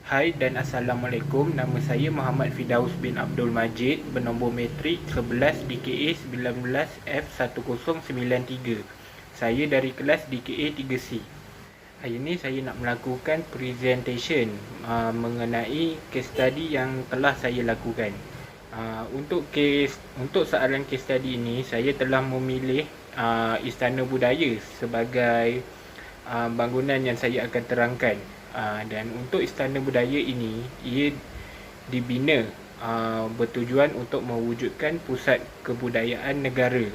Hai dan Assalamualaikum. Nama saya Muhammad Firdaus bin Abdul Majid, bernombor matrik 11 DKA 19 F1093. Saya dari kelas DKA 3C. Hari ini saya nak melakukan presentation mengenai case study yang telah saya lakukan. Untuk soalan case study ini, saya telah memilih Istana Budaya sebagai bangunan yang saya akan terangkan. Dan untuk Istana Budaya ini, ia dibina bertujuan untuk mewujudkan pusat kebudayaan negara.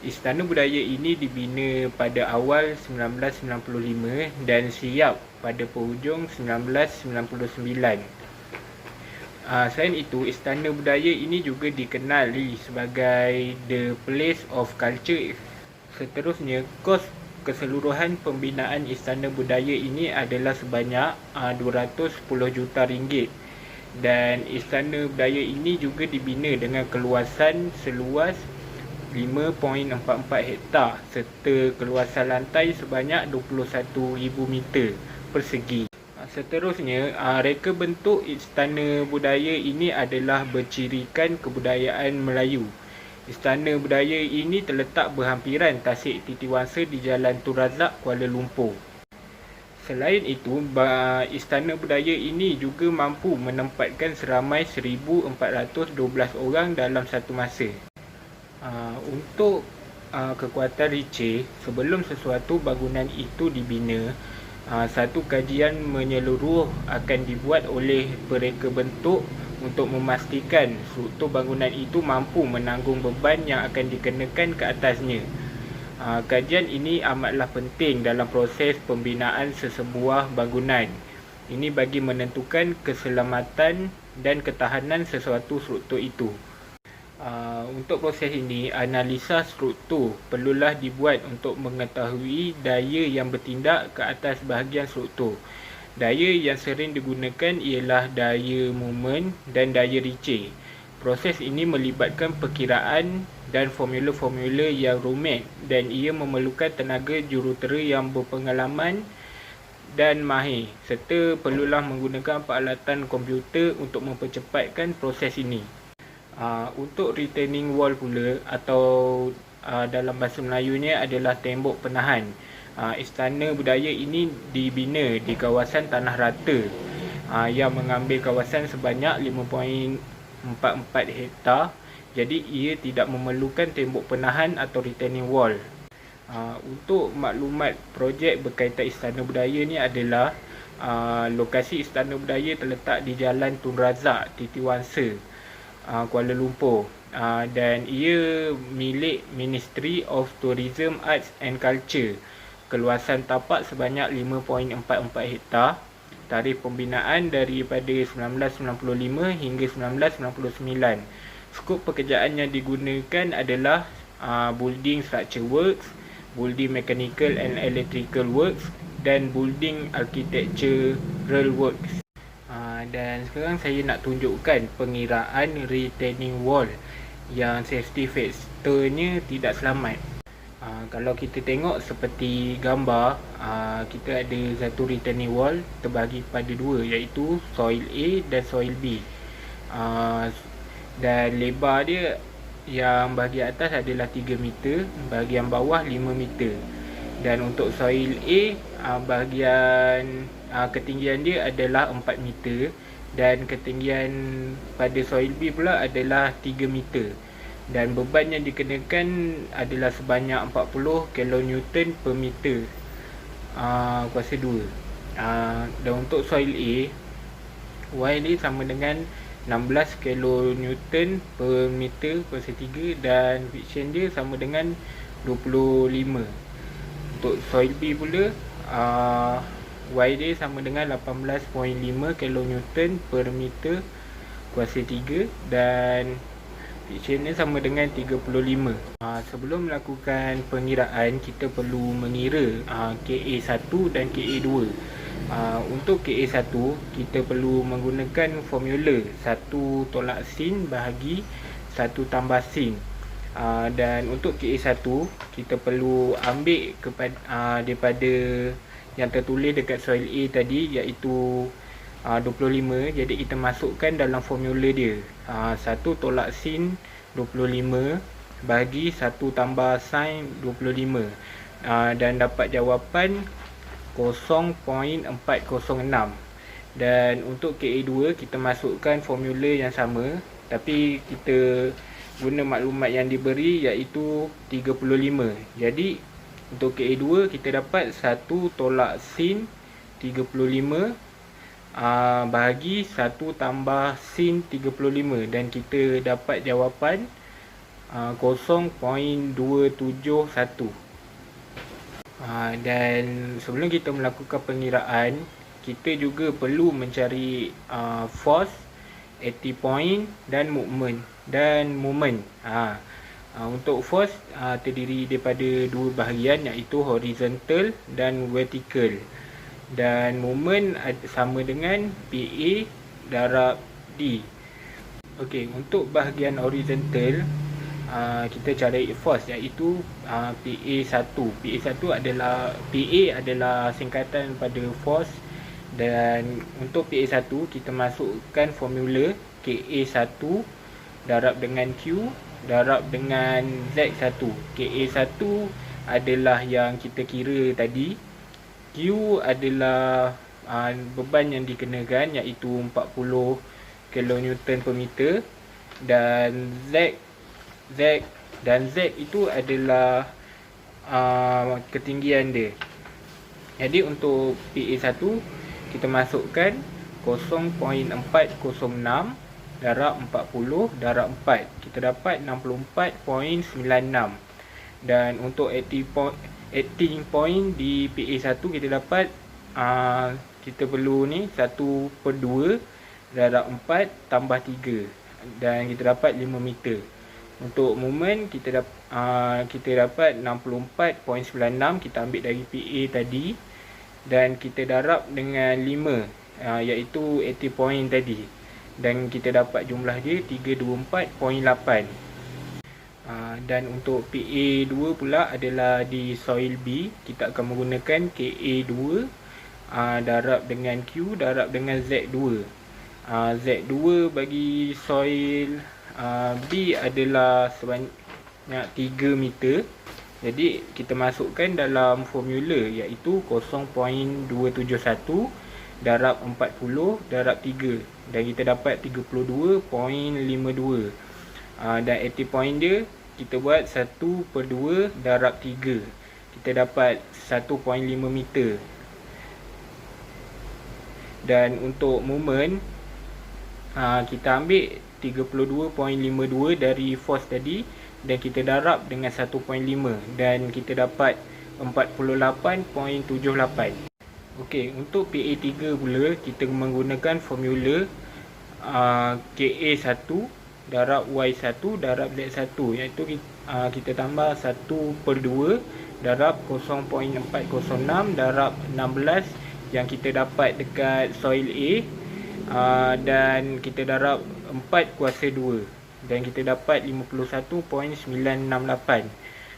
Istana Budaya ini dibina pada awal 1995 dan siap pada penghujung 1999. Selain itu, Istana Budaya ini juga dikenali sebagai the place of culture. Seterusnya, kos keseluruhan pembinaan Istana Budaya ini adalah sebanyak 210 juta ringgit. Dan Istana Budaya ini juga dibina dengan keluasan seluas 5.44 hektar serta keluasan lantai sebanyak 21,000 meter persegi. Seterusnya, reka bentuk Istana Budaya ini adalah bercirikan kebudayaan Melayu. Istana Budaya ini terletak berhampiran Tasik Titiwangsa di Jalan Tun Razak, Kuala Lumpur. Selain itu, Istana Budaya ini juga mampu menempatkan seramai 1,412 orang dalam satu masa. Untuk kekuatan Richter, sebelum sesuatu bangunan itu dibina, satu kajian menyeluruh akan dibuat oleh pereka bentuk untuk memastikan struktur bangunan itu mampu menanggung beban yang akan dikenakan ke atasnya. Kajian ini amatlah penting dalam proses pembinaan sesebuah bangunan. Ini bagi menentukan keselamatan dan ketahanan sesuatu struktur itu. Untuk proses ini, analisa struktur perlulah dibuat untuk mengetahui daya yang bertindak ke atas bahagian struktur. Daya yang sering digunakan ialah daya moment dan daya Richter. Proses ini melibatkan perkiraan dan formula-formula yang rumit dan ia memerlukan tenaga jurutera yang berpengalaman dan mahir serta perlulah menggunakan peralatan komputer untuk mempercepatkan proses ini. Untuk retaining wall pula atau dalam bahasa Melayunya adalah tembok penahan. Istana Budaya ini dibina di kawasan tanah rata yang mengambil kawasan sebanyak 5.44 hektar. Jadi ia tidak memerlukan tembok penahan atau retaining wall. Untuk maklumat projek berkaitan Istana Budaya ni adalah lokasi Istana Budaya terletak di Jalan Tun Razak, Titiwangsa, Kuala Lumpur. Dan ia milik Ministry of Tourism, Arts and Culture. Keluasan tapak sebanyak 5.44 hektar. Tarikh pembinaan daripada 1995 hingga 1999. Skop pekerjaan yang digunakan adalah building structure works, building mechanical and electrical works dan building architectural works. Dan sekarang saya nak tunjukkan pengiraan retaining wall yang safety factor-nya tidak selamat. Kalau kita tengok seperti gambar, kita ada satu retaining wall terbagi pada dua, iaitu soil A dan soil B. Dan lebar dia yang bahagian atas adalah 3 meter, bahagian bawah 5 meter. Dan untuk soil A, bahagian ketinggian dia adalah 4 meter dan ketinggian pada soil B pula adalah 3 meter. Dan beban yang dikenakan adalah sebanyak 40 kN per meter kuasa 2. Dan untuk soil A, Y ni sama dengan 16 kN per meter kuasa 3 dan friction dia sama dengan 25. Untuk soil B pula, Y dia sama dengan 18.5 kN per meter kuasa 3 dan friction dia sama dengan 35. Sebelum melakukan pengiraan, kita perlu mengira KA1 dan KA2. Untuk KA1, kita perlu menggunakan formula 1 tolak sin bahagi 1 tambah sin. Dan untuk KA1, kita perlu ambil daripada yang tertulis dekat soil A tadi, iaitu 25. Jadi kita masukkan dalam formula dia. 1 tolak sin 25 bagi 1 tambah sin 25. Dan dapat jawapan 0.406. Dan untuk KA2 kita masukkan formula yang sama, tapi kita guna maklumat yang diberi iaitu 35. Jadi untuk KA2 kita dapat 1 tolak sin 35 bahagi 1 tambah sin 35, dan kita dapat jawapan 0.271. Dan sebelum kita melakukan pengiraan, kita juga perlu mencari force, active point dan movement. Untuk force terdiri daripada dua bahagian iaitu horizontal dan vertical. Dan moment sama dengan PA darab D. Okey, untuk bahagian horizontal kita cari force iaitu PA1. PA adalah singkatan pada force, dan untuk PA1 kita masukkan formula KA1 darab dengan Q darab dengan Z1. KA1 adalah yang kita kira tadi. Q adalah beban yang dikenakan iaitu 40 kN per meter, dan Z itu adalah ketinggian dia. Jadi untuk PA1 kita masukkan 0.406 darab 40 darab 4. Kita dapat 64.96. Dan untuk acting point di PA1 kita dapat kita perlu ni 1/2 darab 4 tambah 3, dan kita dapat 5 meter. Untuk moment kita dapat 64.96, kita ambil dari PA tadi dan kita darab dengan 5 iaitu active point tadi, dan kita dapat jumlah dia 324.8. Dan untuk PA2 pula adalah di soil B. Kita akan menggunakan KA2 darab dengan Q darab dengan Z2. Z2 bagi soil B adalah sebanyak 3 meter. Jadi kita masukkan dalam formula iaitu 0.271 darab 40 darab 3, dan kita dapat 32.52. Dan active point dia kita buat 1/2 darab 3, kita dapat 1.5 meter. Dan untuk moment kita ambil 32.52 dari force tadi dan kita darab dengan 1.5, dan kita dapat 48.78. Okey, untuk PA3 pula kita menggunakan formula KA1 darab Y1 darab Z1, iaitu kita tambah 1/2 darab 0.406 darab 16 yang kita dapat dekat soil A, dan kita darab 4/2, dan kita dapat 51.968.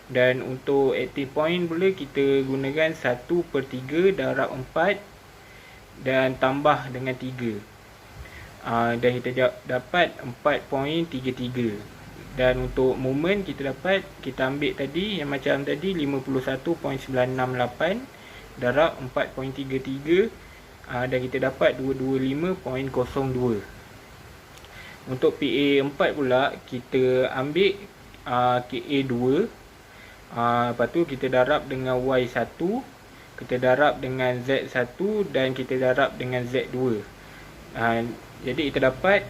Dan untuk active point pula kita gunakan 1/3 darab 4 dan tambah dengan 3, dan kita dapat 4.33. Dan untuk moment kita ambil tadi yang macam tadi 51.968 darab 4.33, dan kita dapat 225.02. Untuk PA4 pula kita ambil KA2, lepas tu kita darab dengan Y1, kita darab dengan Z1, dan kita darab dengan Z2. Jadi kita dapat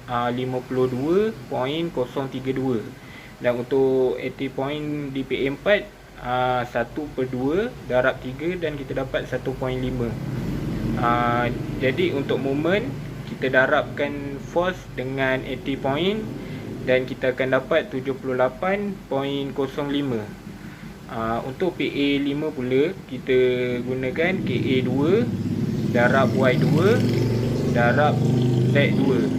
52.032. Dan untuk active point di PA4 1/2 darab 3, dan kita dapat 1.5. Jadi untuk moment kita darabkan force dengan active point dan kita akan dapat 78.05. Untuk PA5 pula kita gunakan KA2 darab Y2 darab Z2.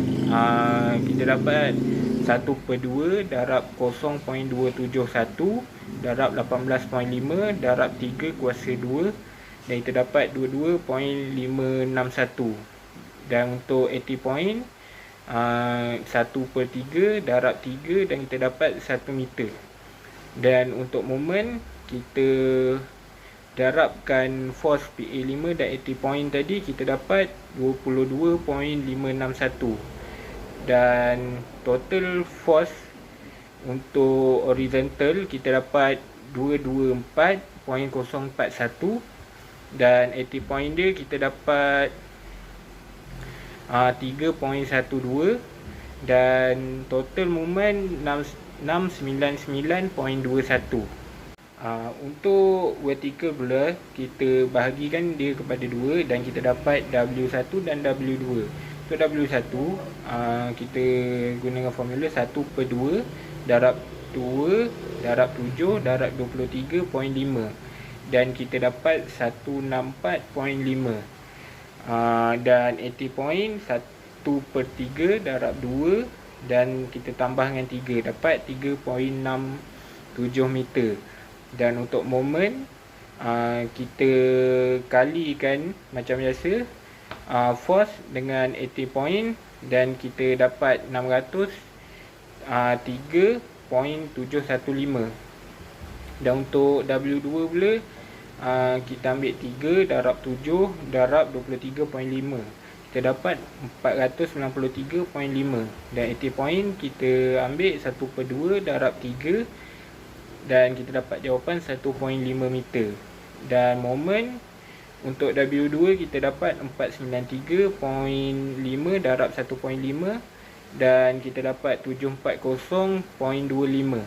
Kita dapat 1/2 darab 0.271 darab 18.5 darab 3 kuasa 2, dan kita dapat 22.561. Dan untuk 80 point 1/3 darab 3 dan kita dapat 1 meter. Dan untuk moment kita darabkan force PA5 dan 80 point tadi, kita dapat 22.561. Dan total force untuk horizontal kita dapat 224.041. Dan 80 point dia kita dapat 3.12. Dan total moment 699.21. Untuk vertical pula, kita bahagikan dia kepada 2 dan kita dapat W1 dan W2. Untuk W1 kita gunakan formula 1/2 darab 2 darab 7 darab 23.5 dan kita dapat 164.5. Dan 80 point 1/3 darab 2 dan kita tambah dengan 3 dapat 3.67 meter. Dan untuk moment kita kalikan macam biasa force dengan 80 point dan kita dapat 603.715. Dan untuk W2 pula kita ambil 3 darab 7 darab 23.5, kita dapat 493.5. Dan 80 point kita ambil 1/2 darab 3 dan kita dapat jawapan 1.5 meter. Dan moment untuk W2 kita dapat 493.5 darab 1.5 dan kita dapat 740.25.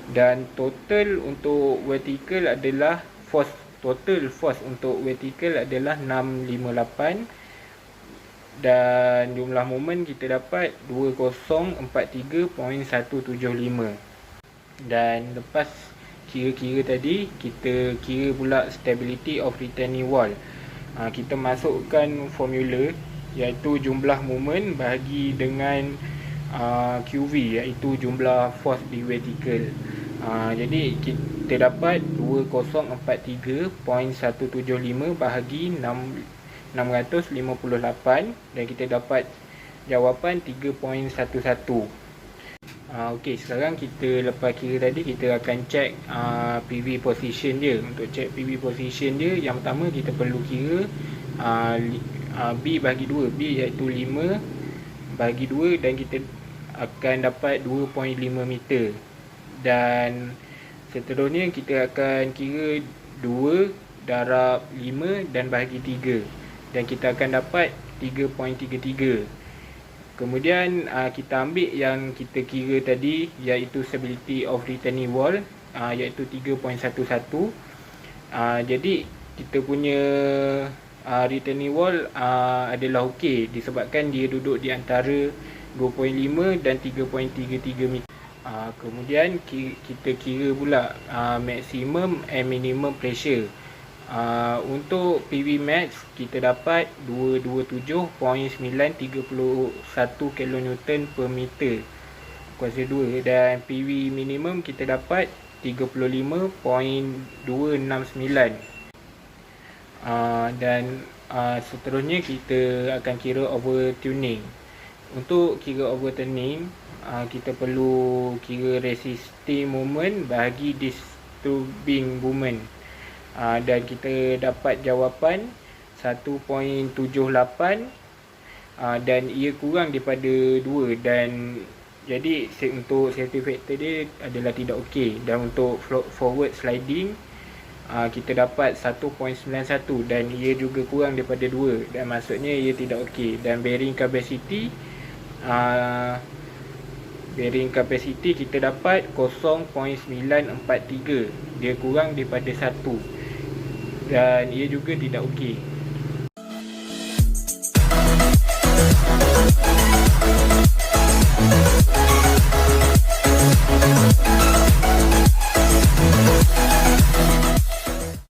Dan total untuk vertical adalah total force untuk vertical adalah 658 dan jumlah moment kita dapat 2043.175. Dan lepas kira-kira tadi, kita kira pula stability of retaining wall. Kita masukkan formula iaitu jumlah moment bahagi dengan QV, iaitu jumlah force di vertical. Jadi kita dapat 2043.175 bahagi 658 dan kita dapat jawapan 3.11. Okey, sekarang kita lepas kira tadi, kita akan check PV position dia. Untuk check PV position dia, yang pertama kita perlu kira B bahagi 2, B iaitu 5 bahagi 2 dan kita akan dapat 2.5 meter. Dan seterusnya kita akan kira 2 darab 5 dan bahagi 3 dan kita akan dapat 3.33. Kemudian kita ambil yang kita kira tadi iaitu stability of retaining wall iaitu 3.11. Jadi kita punya retaining wall adalah okey disebabkan dia duduk di antara 2.5 dan 3.33 meter. Kemudian kita kira pula maximum and minimum pressure. Untuk PV max kita dapat 227.931 kN per meter kuasa 2 dan PV minimum kita dapat 35.269. Dan seterusnya kita akan kira overtuning. Untuk kira overtuning, kita perlu kira resisting moment bahagi disturbing moment. Dan kita dapat jawapan 1.78 dan ia kurang daripada 2 dan jadi untuk safety factor dia adalah tidak okey. Dan untuk forward sliding kita dapat 1.91 dan ia juga kurang daripada 2 dan maksudnya ia tidak okey. Dan bearing capacity kita dapat 0.943, dia kurang daripada 1 dan ia juga tidak okey.